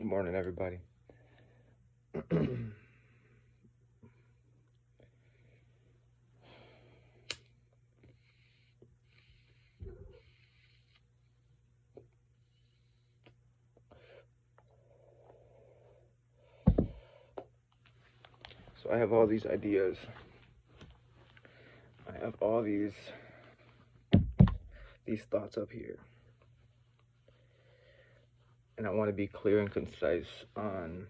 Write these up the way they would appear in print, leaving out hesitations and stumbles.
morning, everybody. So I have all these ideas. I have all these thoughts up here. And I want to be clear and concise on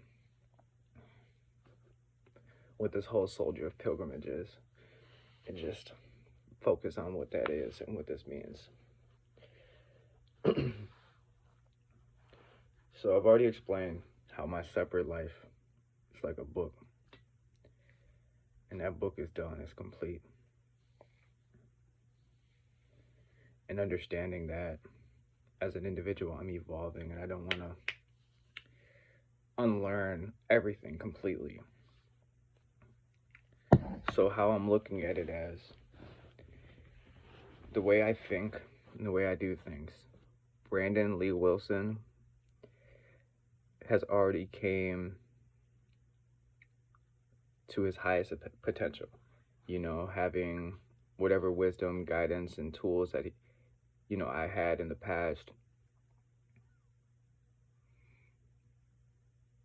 what this whole soldier of pilgrimage is and just focus on what that is and what this means. So I've already explained how my separate life is like a book. And that book is done, it's complete. And understanding that as an individual, I'm evolving and I don't want to unlearn everything completely. So how I'm looking at it as the way I think and the way I do things. Brandon Lee Wilson has already came to his highest potential, having whatever wisdom, guidance, and tools that I had in the past.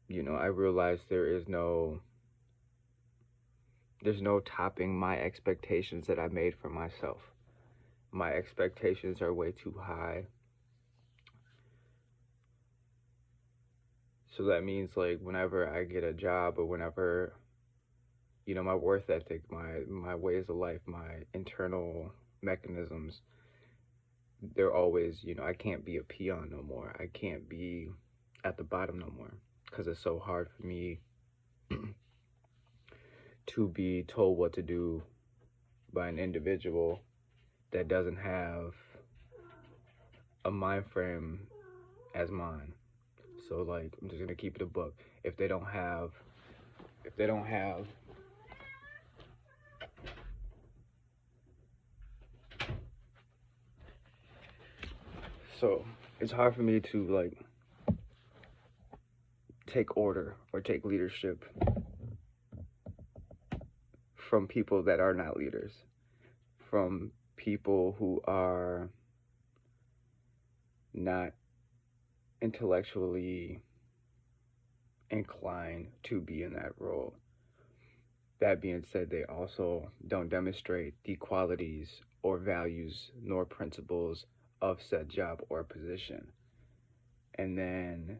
I realized there's no topping my expectations that I made for myself. My expectations are way too high. So that means like whenever I get a job or whenever, my worth ethic, my ways of life, my internal mechanisms, they're always, I can't be a peon no more. I can't be at the bottom no more because it's so hard for me to be told what to do by an individual that doesn't have a mind frame as mine. So like, I'm just gonna keep it a book. If they don't have so it's hard for me to like take order or take leadership from people that are not leaders, from people who are not intellectually inclined to be in that role. That being said, they also don't demonstrate the qualities or values nor principles of said job or position. And then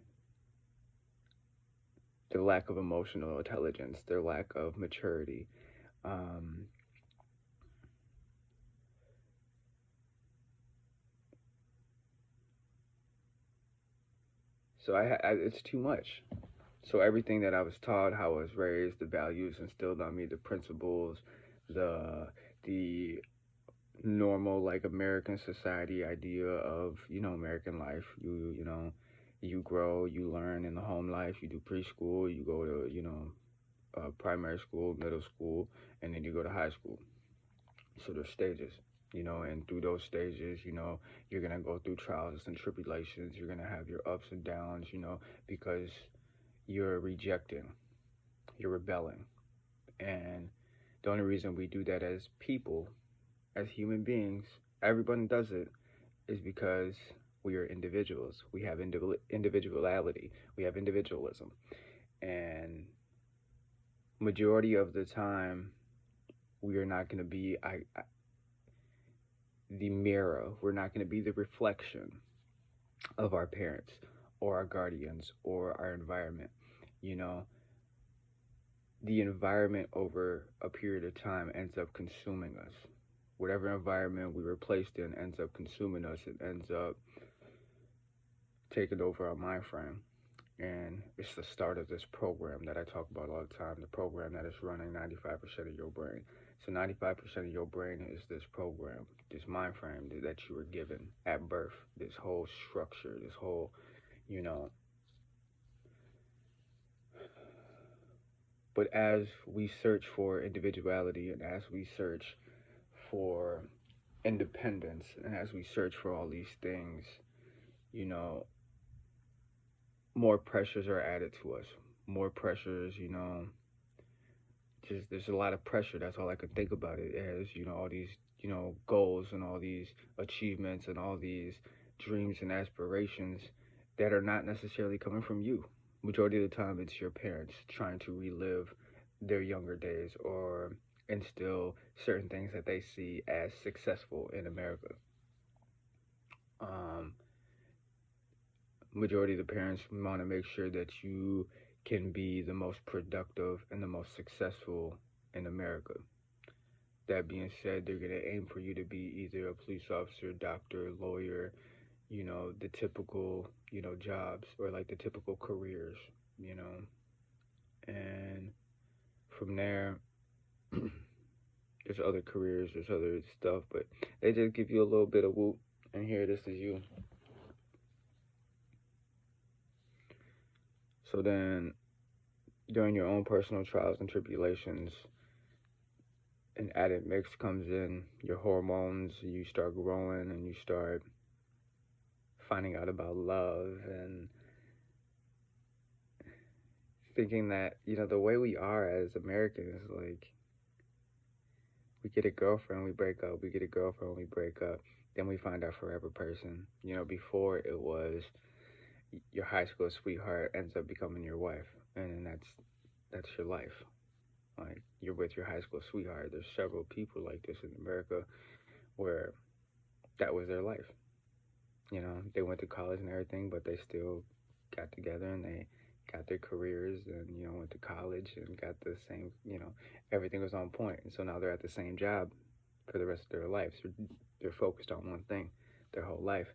their lack of emotional intelligence, their lack of maturity. So it's too much. So everything that I was taught, how I was raised, the values instilled on me, the principles, the normal like American society idea of American life. You grow, you learn in the home life. You do preschool, you go to primary school, middle school, and then you go to high school. So there's stages. And through those stages, you're gonna go through trials and tribulations. You're gonna have your ups and downs, because you're rejecting, you're rebelling. And the only reason we do that as people, as human beings, everyone does it, is because we are individuals. We have individuality. We have individualism. And majority of the time, we are not going to be the mirror. We're not going to be the reflection of our parents or our guardians or our environment. The environment over a period of time ends up consuming us. Whatever environment we were placed in ends up consuming us. It ends up taking over our mind frame. And it's the start of this program that I talk about all the time, the program that is running 95% of your brain. So 95% of your brain is this program, this mind frame that you were given at birth, this whole structure, this whole, But as we search for individuality and as we search for independence and as we search for all these things, you know, more pressures are added to us. More pressures, you know, just there's a lot of pressure. That's all I can think about it as, you know, all these, you know, goals and all these achievements and all these dreams and aspirations that are not necessarily coming from you. Majority of the time, it's your parents trying to relive their younger days or instill certain things that they see as successful in America. Um, Majority of the parents want to make sure that you can be the most productive and the most successful in America. That being said, they're going to aim for you to be either a police officer, doctor, lawyer, you know, the typical, you know, jobs or like the typical careers, you know. And from there, there's other careers, there's other stuff, but they just give you a little bit of whoop, and here this is you. So then, during your own personal trials and tribulations, an added mix comes in, your hormones, you start growing and you start finding out about love and thinking that, you know, the way we are as Americans, like, we get a girlfriend, we break up, we get a girlfriend, we break up, then we find our forever person. You know, before it was your high school sweetheart ends up becoming your wife, and then that's your life. Like, you're with your high school sweetheart. There's several people like this in America where that was their life. You know, they went to college and everything, but they still got together and they got their careers and, you know, went to college and got the same, you know, everything was on point. And so now they're at the same job for the rest of their lives. They're focused on one thing their whole life.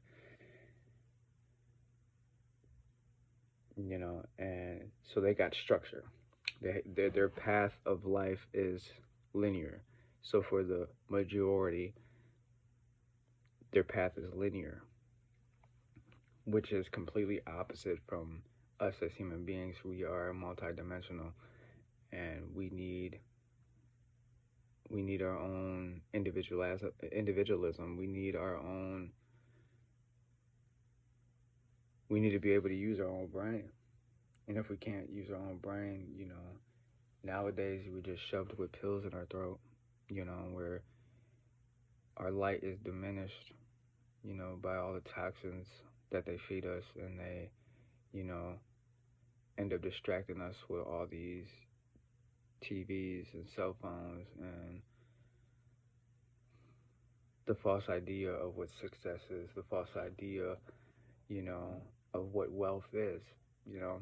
You know, and so they got structure. Their path of life is linear. So for the majority, their path is linear, which is completely opposite from us as human beings. We are multidimensional, and we need our own individualism. We need our own. We need to be able to use our own brain. And if we can't use our own brain, you know, nowadays we're just shoved with pills in our throat, you know, where our light is diminished, you know, by all the toxins that they feed us, and they, you know, end up distracting us with all these TVs and cell phones and the false idea of what success is, the false idea, you know, of what wealth is, you know,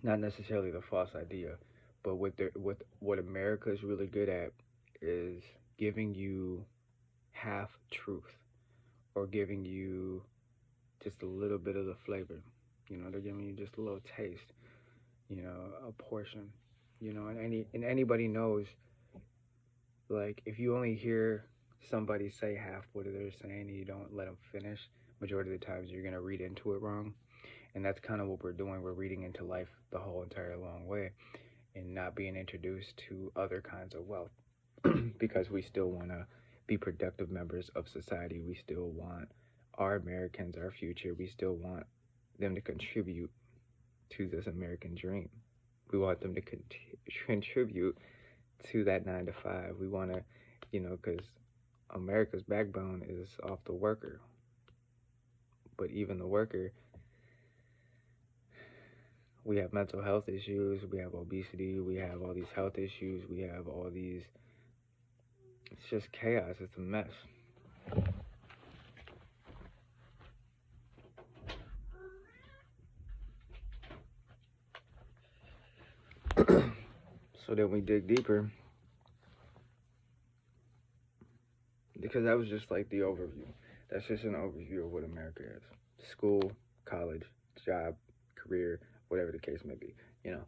not necessarily the false idea, but what America is really good at is giving you half truth or giving you just a little bit of the flavor. You know, they're giving you just a little taste, you know, a portion. You know, and anybody knows, like, if you only hear somebody say half what they're saying and you don't let them finish, majority of the times you're gonna read into it wrong. And that's kind of what we're doing. We're reading into life the whole entire long way and not being introduced to other kinds of wealth because we still want to be productive members of society. We still want our Americans, our future, we still want them to contribute to this American dream. We want them to contribute to that 9 to 5. We want to, you know, because America's backbone is off the worker. But even the worker, we have mental health issues, we have obesity, we have all these health issues, we have all these, it's just chaos, it's a mess. So then we dig deeper, because that was just like the overview. That's just an overview of what America is. School, college, job, career, whatever the case may be, you know.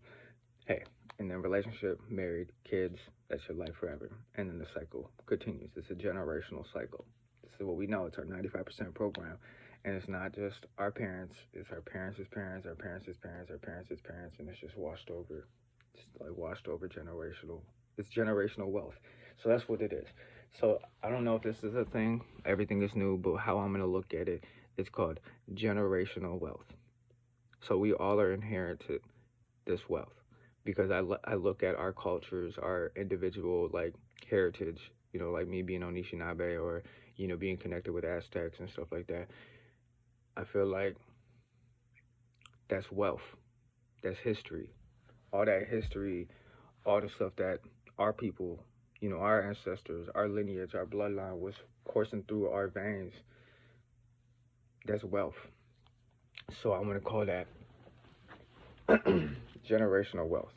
Hey, and then relationship, married, kids, that's your life forever. And then the cycle continues. It's a generational cycle. This is what we know. It's our 95% program. And it's not just our parents. It's our parents' parents, our parents' parents, our parents' parents, and it's just washed over. It's like washed over generational. It's generational wealth. So that's what it is. So I don't know if this is a thing. Everything is new, but how I'm going to look at it, it's called generational wealth. So we all are inherited this wealth because I look at our cultures, our individual like heritage, like me being Anishinaabe or, being connected with Aztecs and stuff like that. I feel like that's wealth, that's history. All that history, all the stuff that our people, our ancestors, our lineage, our bloodline was coursing through our veins, that's wealth. So I want to call that generational wealth.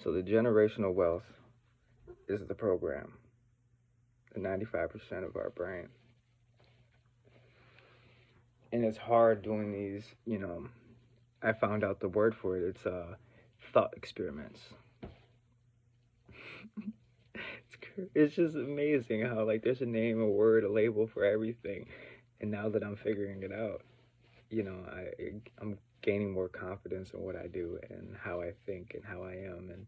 So the generational wealth is the program, the 95% of our brain. And it's hard doing these, I found out the word for it. It's thought experiments. It's just amazing how like there's a name, a word, a label for everything. And now that I'm figuring it out, I'm gaining more confidence in what I do and how I think and how I am. And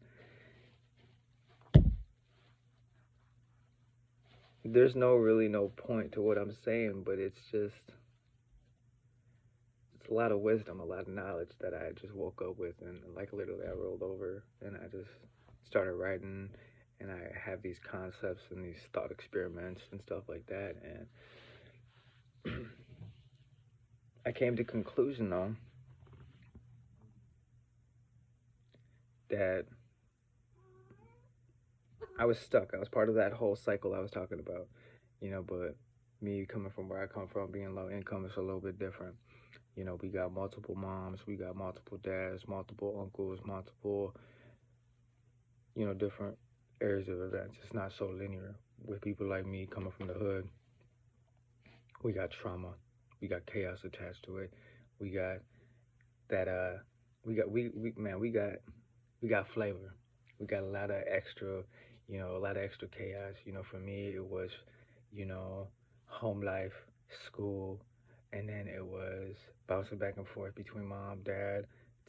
there's no point to what I'm saying, but it's a lot of wisdom, a lot of knowledge that I just woke up with, and like literally I rolled over and I just started writing, and I have these concepts and these thought experiments and stuff like that, and I came to conclusion though that I was stuck. I was part of that whole cycle I was talking about, but me coming from where I come from, being low income, is a little bit different. We got multiple moms, we got multiple dads, multiple uncles, multiple, different areas of events. It's not so linear. With people like me coming from the hood, we got trauma, we got chaos attached to it. We got that we got flavor. We got a lot of extra, a lot of extra chaos. For me it was, you know, home life, school, and then it was bouncing back and forth between mom, dad,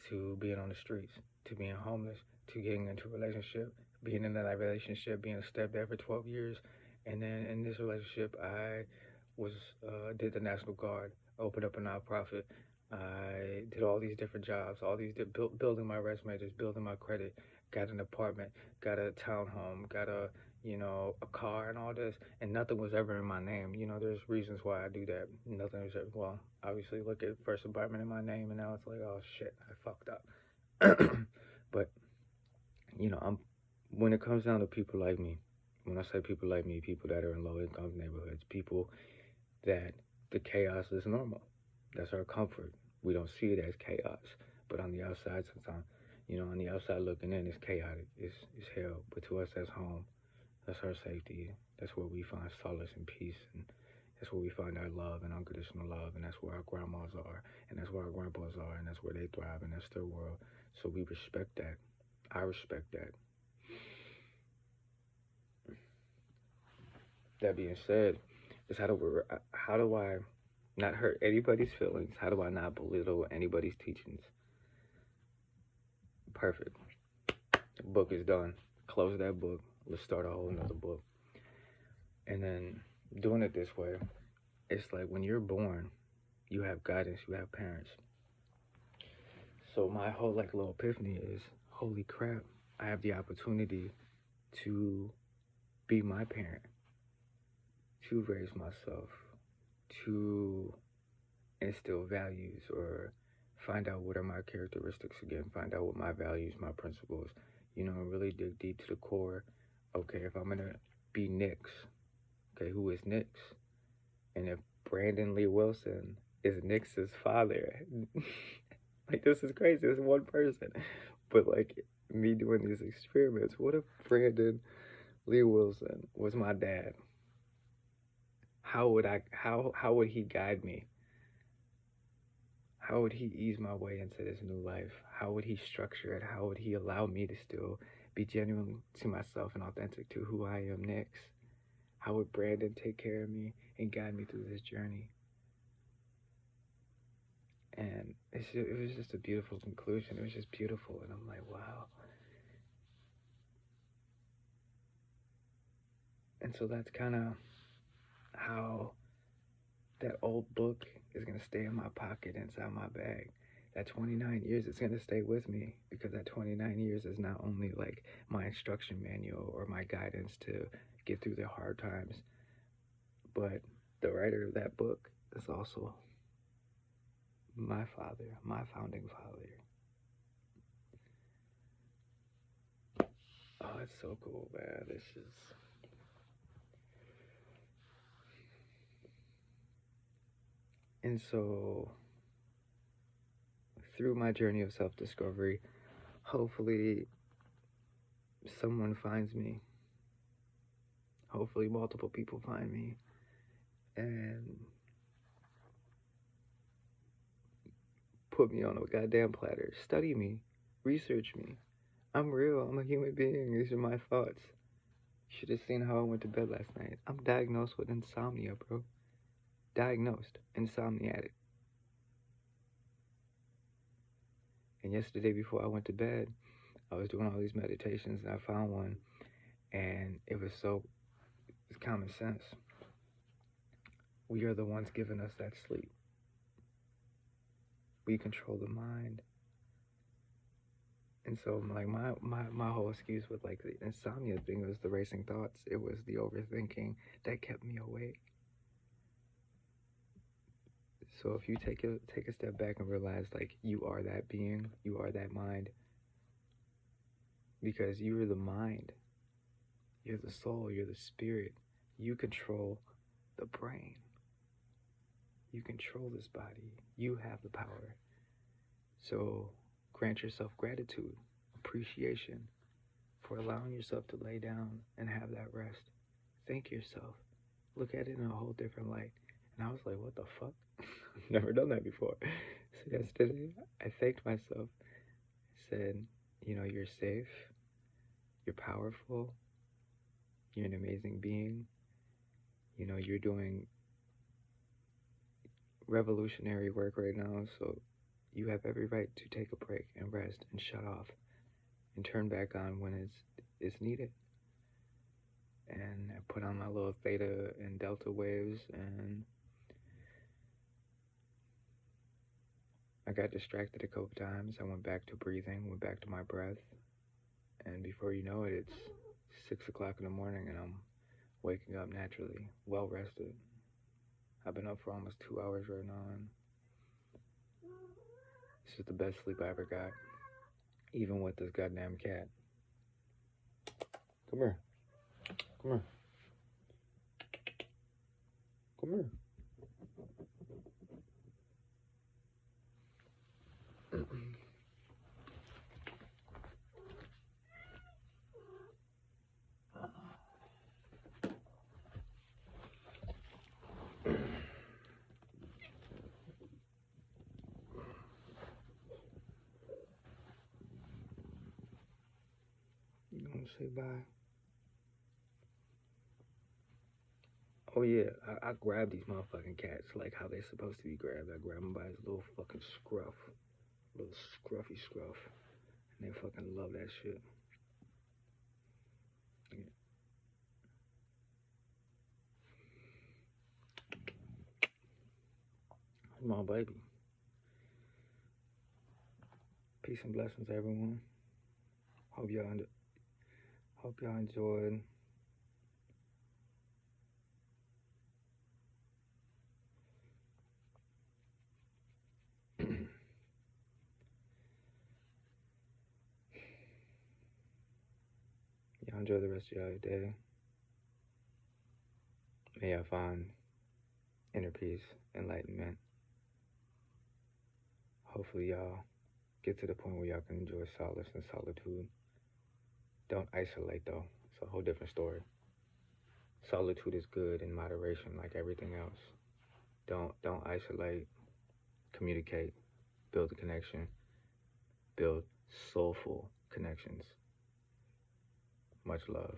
to being on the streets, to being homeless, to getting into a relationship, being in that relationship, being a stepdad for 12 years, and then in this relationship I was did the National Guard, opened up a nonprofit. I did all these different jobs, all these building my resume, just building my credit. Got an apartment, got a townhome, got a a car and all this, and nothing was ever in my name. There's reasons why I do that. Nothing was ever, well, obviously look at first apartment in my name, and now it's like, oh shit, I fucked up. But I'm when it comes down to people like me, when I say people like me, people that are in low income neighborhoods, people that the chaos is normal. That's our comfort. We don't see it as chaos, but on the outside, sometimes, on the outside looking in, it's chaotic. It's hell. But to us, that's home. That's our safety. That's where we find solace and peace, and that's where we find our love and unconditional love, and that's where our grandmas are, and that's where our grandpas are, and that's where they thrive, and that's their world. So we respect that. I respect that. That being said, is how do I not hurt anybody's feelings? How do I not belittle anybody's teachings? Perfect. The book is done. Close that book. Let's start a whole nother book. And then doing it this way, it's like when you're born, you have guidance, you have parents. So my whole like little epiphany is, holy crap, I have the opportunity to be my parent, to raise myself, to instill values or find out what are my characteristics again, find out what my values, my principles, really dig deep to the core. Okay, if I'm gonna be Nix, okay, who is Nix? And if Brandon Lee Wilson is Nix's father, like this is crazy, it's one person. But like me doing these experiments, what if Brandon Lee Wilson was my dad? How would he guide me? How would he ease my way into this new life? How would he structure it? How would he allow me to still be genuine to myself and authentic to who I am next? How would Brandon take care of me and guide me through this journey? And it was just a beautiful conclusion. It was just beautiful. And I'm like, wow. And so that's kind of how that old book is going to stay in my pocket inside my bag. That 29 years is going to stay with me, because that 29 years is not only like my instruction manual or my guidance to get through the hard times, but the writer of that book is also my father, my founding father. Oh, it's so cool, man. This is. And so, through my journey of self discovery, hopefully someone finds me. Hopefully, multiple people find me and put me on a goddamn platter. Study me, research me. I'm real. I'm a human being. These are my thoughts. You should have seen how I went to bed last night. I'm diagnosed with insomnia, bro. Diagnosed. Insomniatic. And yesterday, before I went to bed, I was doing all these meditations, and I found one, and it's common sense. We are the ones giving us that sleep. We control the mind. And so, like, my whole excuse with, like, the insomnia thing was the racing thoughts. It was the overthinking that kept me awake. So if you take a step back and realize, like, you are that being, you are that mind, because you are the mind, you're the soul, you're the spirit. You control the brain. You control this body. You have the power. So grant yourself gratitude, appreciation for allowing yourself to lay down and have that rest. Thank yourself. Look at it in a whole different light. And I was like, what the fuck? I've never done that before. So yesterday, I thanked myself. I said, you're safe. You're powerful. You're an amazing being. You're doing revolutionary work right now. So you have every right to take a break and rest and shut off and turn back on when it's needed. And I put on my little theta and delta waves, and I got distracted a couple times. I went back to breathing, went back to my breath, and before you know it, it's 6 o'clock in the morning, and I'm waking up naturally, well rested. I've been up for almost 2 hours right now, and this is the best sleep I ever got, even with this goddamn cat. Come here. Come here. Come here. You gonna say bye? Oh yeah, I grab these motherfucking cats like how they're supposed to be grabbed. I grab them by his little fucking scruff. Little scruffy scruff. And they fucking love that shit. Yeah. Come on, baby. Peace and blessings, everyone. Hope y'all enjoyed. Y'all enjoy the rest of y'all day. May y'all find inner peace, enlightenment. Hopefully y'all get to the point where y'all can enjoy solace and solitude. Don't isolate though. It's a whole different story. Solitude is good in moderation, like everything else. Don't isolate. Communicate. Build a connection. Build soulful connections. Much love.